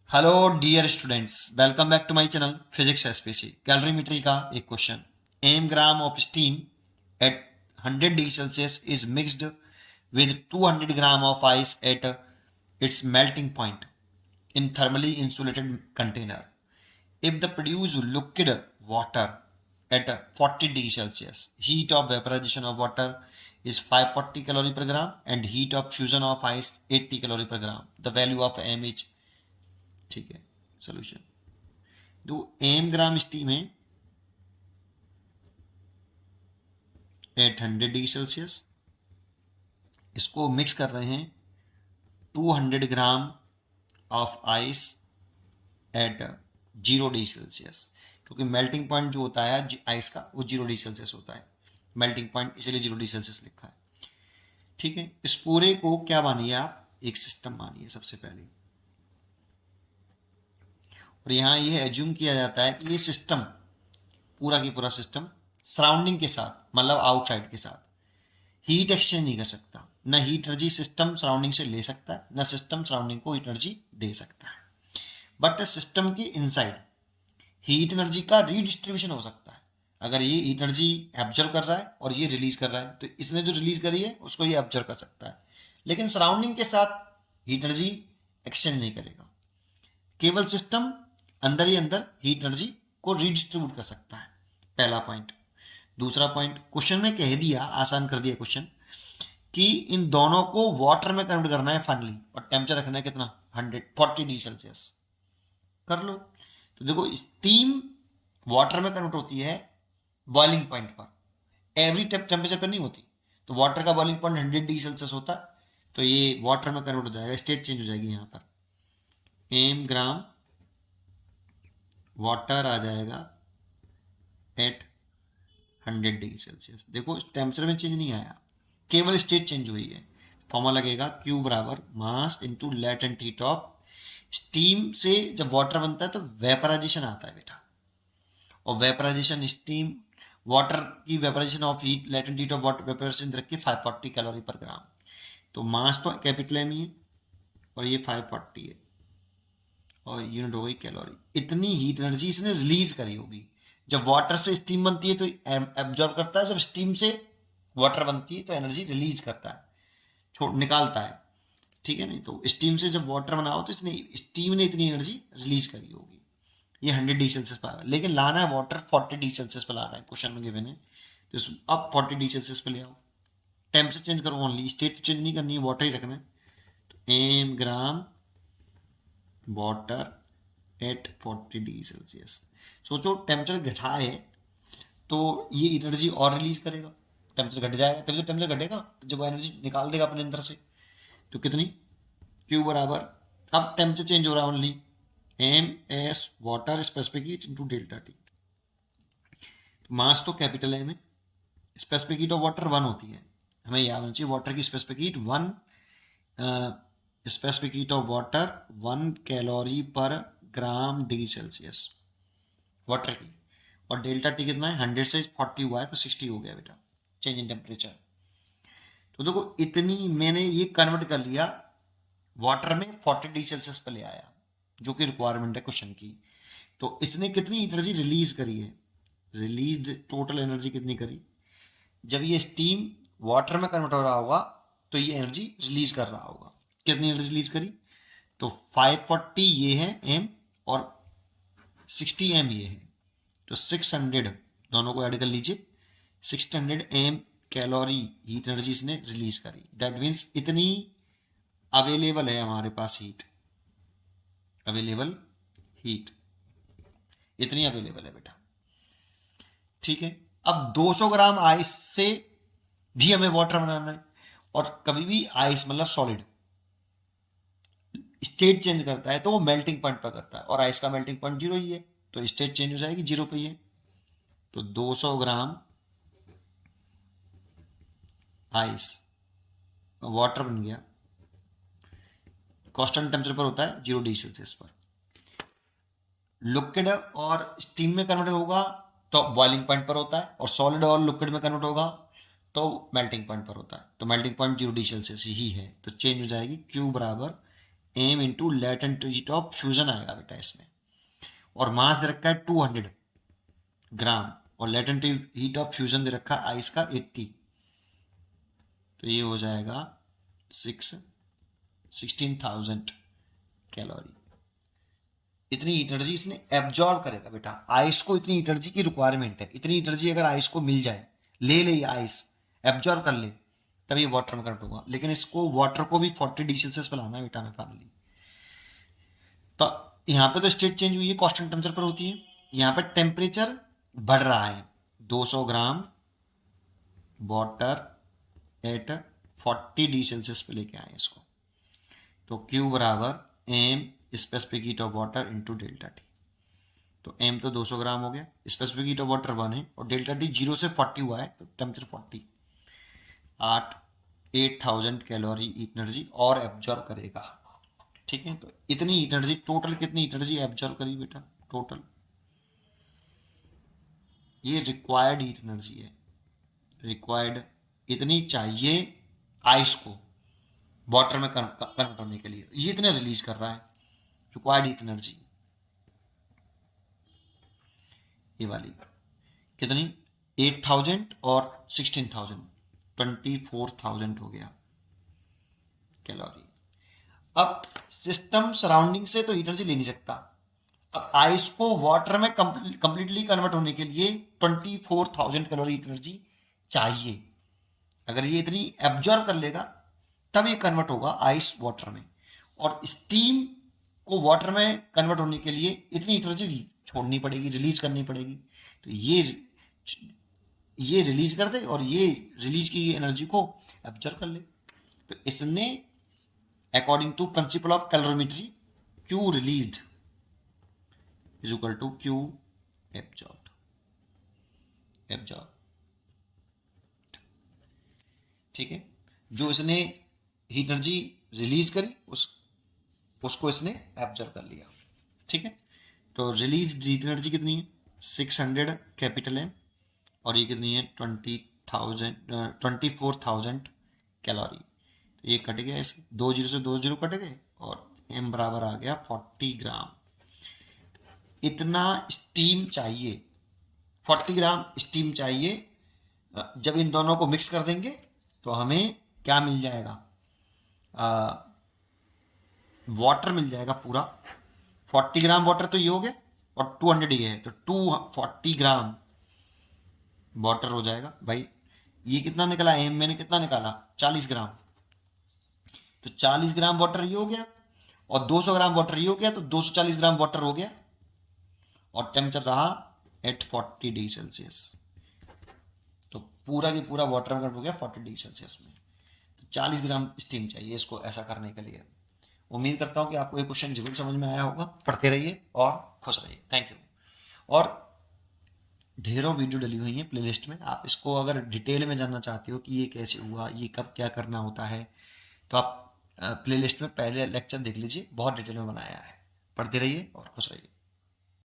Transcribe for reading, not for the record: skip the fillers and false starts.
Hello dear students, welcome back to my channel physics SPC. Calorimetry का एक question. M gram of steam at 100 degree Celsius is mixed with 200 gram of ice at its melting point in thermally insulated container. If the produced liquid water at 40 degree Celsius, heat of vaporization of water is 540 calorie per gram and heat of fusion of ice 80 calorie per gram. The value of m is, ठीक है, solution. दो M ग्राम steam है eight 100 degree Celsius, इसको mix कर रहे हैं 200 gram of ice eight 0 degree Celsius, क्योंकि melting point जो होता है आइस का वो 0 डिग्री सेल्सियस होता है। मेल्टिंग पॉइंट इसलिए 0 डिग्री सेल्सियस लिखा है। ठीक है, इस पूरे को क्या मानिए आप, एक सिस्टम मानिए सबसे पहले। और यहाँ ये एज्यूम किया जाता है कि ये सिस्टम पूरा की पूरा सिस्टम सराउंडिंग के साथ, मतलब आउटसाइड के साथ हीट एक्सचेंज नहीं कर सकता। न हीट एनर्जी सिस्टम सराउंडिंग से ले सकता है, न सिस्टम सराउंडिंग को हीट एनर्जी दे सकता है। बट सिस्टम के इनसाइड हीट एनर्जी का रीडिस्ट्रीब्यूशन हो सकता है। अगर ये हीट एनर्जी एब्जॉर्व कर रहा है और ये रिलीज कर रहा है, तो इसने जो रिलीज करी है उसको ये एब्जॉर्व कर सकता है, लेकिन सराउंडिंग के साथ हीट एनर्जी एक्सचेंज नहीं करेगा। केवल सिस्टम अंदर ही अंदर हीट एनर्जी को रीडिस्ट्रीब्यूट कर सकता है। पहला पॉइंट। दूसरा पॉइंट, क्वेश्चन में कह दिया, आसान कर दिया क्वेश्चन, कि इन दोनों को वाटर में कन्वर्ट करना है फाइनली, और टेम्परेचर रखना है कितना, 140 डिग्री सेल्सियस। कर लो। तो देखो, स्टीम वाटर में कन्वर्ट होती है बॉइलिंग पॉइंट पर, एवरी टेम्परेचर पर नहीं होती। तो वाटर का बॉइलिंग पॉइंट 100 डिग्री सेल्सियस होता है, तो ये वाटर में कन्वर्ट हो जाएगा, स्टेट चेंज हो जाएगी। यहाँ पर एम ग्राम वाटर आ जाएगा एट 100 डिग्री सेल्सियस। देखो, टेम्परेचर में चेंज नहीं आया, केवल स्टेट चेंज हुई है। फॉर्मूला लगेगा Q बराबर mass into latent heat of steam. से जब वाटर बनता है तो वेपराइजेशन आता है बेटा, और वेपराइजेशन स्टीम वाटर की vaporisation of heat, latent heat of water vaporisation रखी 540 कैलोरी पर ग्राम। तो मास तो कैपिटल एम ही है और ये 540 है, और यूनिट हो गई कैलोरी। इतनी हीट एनर्जी इसने रिलीज करी होगी। जब वाटर से स्टीम बनती है तो एब्जॉर्ब करता है, जब स्टीम से वाटर बनती है तो एनर्जी रिलीज करता है, छोड़ निकालता है। ठीक है, नहीं तो स्टीम से जब वाटर बना हो तो इसने स्टीम ने इतनी एनर्जी रिलीज करी होगी। ये 100 डिग्री सेल्सियस पर, लेकिन लाना है वाटर 40 डिग्री सेल्सियस पर लाना है, क्वेश्चन में गिवन है। तो अब 40 डिग्री सेल्सियस पर ले आओ, टेम्परेचर चेंज करो, ओनली स्टेट चेंज नहीं करनी है, वाटर ही रखना है। तो M gram water at 40 degree Celsius. सोचो, टेम्परेचर घटा है तो ये एनर्जी और रिलीज करेगा। टेम्परेचर घट जाएगा तभी तो टेम्परेचर घटेगा, तो जब वो एनर्जी निकाल देगा अपने अंदर से। तो कितनी, क्यू बराबर, अब टेम्परेचर चेंज हो रहा है only, M S water specific heat into delta T. Mass तो कैपिटल एम है, स्पेसिफिक हीट ऑफ वाटर 1 होती है, हमें याद होना चाहिए। वाटर की specific heat 1, specific heat of water 1 calorie per gram degree Celsius water की। और डेल्टा टी कितना है, 100 से 40 हुआ है तो 60 हो गया बेटा, चेंज इन टेम्परेचर। तो देखो, इतनी मैंने ये कन्वर्ट कर लिया वाटर में, 40 डिग्री सेल्सियस पर ले आया, जो कि रिक्वायरमेंट है क्वेश्चन की। तो इसने कितनी एनर्जी रिलीज करी है, रिलीज टोटल एनर्जी कितनी करी, जब ये स्टीम वाटर में कन्वर्ट हो रहा होगा तो ये एनर्जी रिलीज कर रहा होगा। कितनी एनर्जी रिलीज करी, तो 540 ये है एम और 60 एम ये है, तो 600, दोनों को ऐड कर लीजिए, 600 एम कैलोरी हीट एनर्जी इसने रिलीज करी। दैट मीन्स इतनी अवेलेबल है हमारे पास हीट, अवेलेबल हीट इतनी अवेलेबल है बेटा। ठीक है, अब 200 ग्राम आइस से भी हमें वाटर बनाना है, और कभी भी आइस मतलब सॉलिड स्टेट चेंज करता है तो वो मेल्टिंग पॉइंट पर करता है, और आइस का मेल्टिंग पॉइंट 0 ही है, तो स्टेट चेंज हो जाएगी, 0 पे ही है। तो 200 ग्राम आइस वाटर बन गया, कांस्टेंट टेम्परेचर पर होता है 0 डिग्री सेल्सियस पर। लिक्विड और स्टीम में कन्वर्ट होगा तो बॉइलिंग पॉइंट पर होता है, और सॉलिड और लिक्विड में कन्वर्ट होगा तो मेल्टिंग पॉइंट पर होता है। तो मेल्टिंग पॉइंट 0 डिग्री सेल्सियस ही है, तो चेंज हो जाएगी Q बराबर M into latent heat of fusion आएगा बेटा इसमें, और मास दे रखा है 200 ग्राम और लेटेंट हीट ऑफ फ्यूजन दे रखा है आइस का 80, तो ये हो जाएगा 16,000 कैलोरी। इतनी एनर्जी इसने एब्जॉर्ब करेगा बेटा। आइस को इतनी एनर्जी की रिक्वायरमेंट है, इतनी एनर्जी अगर आइस को मिल जाए, ले ले आइस एब्जॉर्ब कर ले, तब ये वाटर में कन्वर्ट होगा। लेकिन इसको वाटर को भी 40 डिग्री सेल्सियस पर लाना है बेटा में फाइनली। तो यहाँ पे तो स्टेट चेंज हुई है, कांस्टेंट टेम्परेचर पर होती है। यहाँ पे टेम्परेचर बढ़ रहा है, 200 gram water at 40 degree Celsius पे लेके आए इसको। तो Q बराबर M specific heat of water into delta T. तो एम तो 200 ग्राम हो गया, स्पेसिफिक हीट ऑफ वाटर 1 है, और डेल्टा टी 0 से 40 हुआ है, तो टेम्परेचर 40, 8,000 कैलोरी एनर्जी और एब्जॉर्ब करेगा। ठीक है, तो इतनी एनर्जी टोटल, कितनी एनर्जी एब्जॉर्ब करी बेटा टोटल, ये रिक्वायर्ड हीट एनर्जी है। रिक्वायर्ड इतनी चाहिए आइस को वाटर में कन्वर्ट होने के लिए, ये इतने रिलीज कर रहा है रिक्वायर्ड हीट एनर्जी। ये वाली कितनी, 8,000 और 16,000, 24,000 हो गया कैलोरी। अब सिस्टम सराउंडिंग से तो एनर्जी ले नहीं सकता, अब आइस को वाटर में कंप्लीटली कन्वर्ट होने के लिए 24,000 कैलोरी एनर्जी चाहिए। अगर ये इतनी एब्जॉर्ब कर लेगा तब ये कन्वर्ट होगा आइस वाटर में, और स्टीम को वाटर में कन्वर्ट होने के लिए इतनी एनर्जी छोड़नी पड़ेगी, रिलीज करनी पड़ेगी। तो ये रिलीज कर दे और ये रिलीज की एनर्जी को एब्जॉर्ब कर ले। तो इसने according to principle of calorimetry Q released is equal to Q absorb. ठीक है, जो इसने हीट एनर्जी रिलीज करी उसको इसने एब्जॉर्ब कर लिया। ठीक है, तो रिलीज हीट एनर्जी कितनी है, 600 कैपिटल एम, और ये कितनी है 24,000 कैलोरी। तो ये कट गया, इसे 2 जीरो से 2 जीरो कट गए, और एम बराबर आ गया 40 ग्राम। इतना स्टीम चाहिए, 40 ग्राम स्टीम चाहिए। जब इन दोनों को मिक्स कर देंगे तो हमें क्या मिल जाएगा, वाटर मिल जाएगा पूरा। 40 ग्राम वाटर तो ये हो गया, और 200 ये है, तो 240 ग्राम वाटर हो जाएगा भाई। ये कितना निकला, एम मैंने कितना निकाला 40 ग्राम, तो 40 ग्राम वाटर ये हो गया, और 200 ग्राम वाटर ये हो गया, तो 240 ग्राम वाटर हो गया, और टेम्परेचर रहा एट 40 डिग्री सेल्सियस। तो पूरा की पूरा वाटर में हो गया 40 डिग्री सेल्सियस में। तो 40 ग्राम स्टीम चाहिए इसको ऐसा करने के लिए। उम्मीद करता हूँ कि आपको ये क्वेश्चन जरूर समझ में आया होगा। पढ़ते रहिए और खुश रहिए। Thank you. और ढेरों वीडियो डली हुई हैं प्लेलिस्ट में, आप इसको अगर डिटेल में जानना चाहते हो कि ये कैसे हुआ, ये कब क्या करना होता है, तो आप प्लेलिस्ट में पहले लेक्चर देख लीजिए, बहुत डिटेल में बनाया है। पढ़ते रहिए और खुश रहिए।